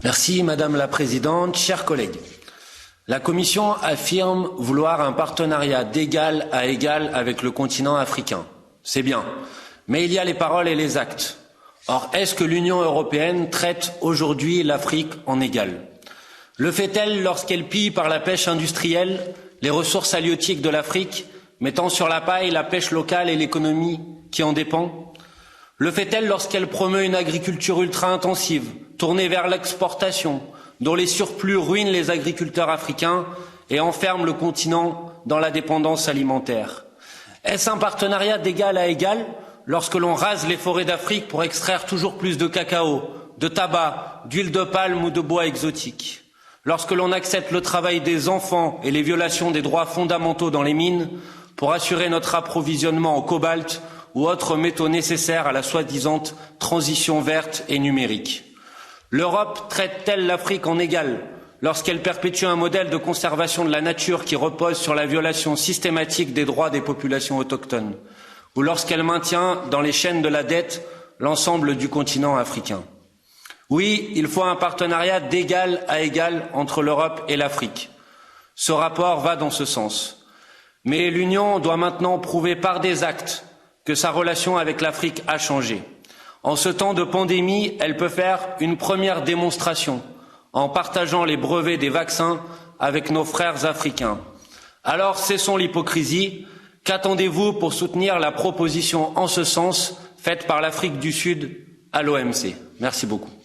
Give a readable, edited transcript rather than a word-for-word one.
Madame la Présidente, chers collègues. La Commission affirme vouloir un partenariat d'égal à égal avec le continent africain. C'est bien. Mais il y a les paroles et les actes. Or, est-ce que l'Union européenne traite aujourd'hui l'Afrique en égal? Le fait-elle lorsqu'elle pille par la pêche industrielle les ressources halieutiques de l'Afrique, mettant sur la paille la pêche locale et l'économie qui en dépend? Le fait-elle lorsqu'elle promeut une agriculture ultra-intensive, tournée vers l'exportation, dont les surplus ruinent les agriculteurs africains et enferment le continent dans la dépendance alimentaire? Est-ce un partenariat d'égal à égal lorsque l'on rase les forêts d'Afrique pour extraire toujours plus de cacao, de tabac, d'huile de palme ou de bois exotiques? Lorsque l'on accepte le travail des enfants et les violations des droits fondamentaux dans les mines pour assurer notre approvisionnement en cobalt ou autres métaux nécessaires à la soi-disant transition verte et numérique? L'Europe traite-t-elle l'Afrique en égal lorsqu'elle perpétue un modèle de conservation de la nature qui repose sur la violation systématique des droits des populations autochtones, ou lorsqu'elle maintient dans les chaînes de la dette l'ensemble du continent africain? Oui, il faut un partenariat d'égal à égal entre l'Europe et l'Afrique. Ce rapport va dans ce sens. Mais l'Union doit maintenant prouver par des actes que sa relation avec l'Afrique a changé. En ce temps de pandémie, elle peut faire une première démonstration en partageant les brevets des vaccins avec nos frères africains. Alors cessons l'hypocrisie. Qu'attendez-vous pour soutenir la proposition en ce sens faite par l'Afrique du Sud à l'OMC? Merci beaucoup.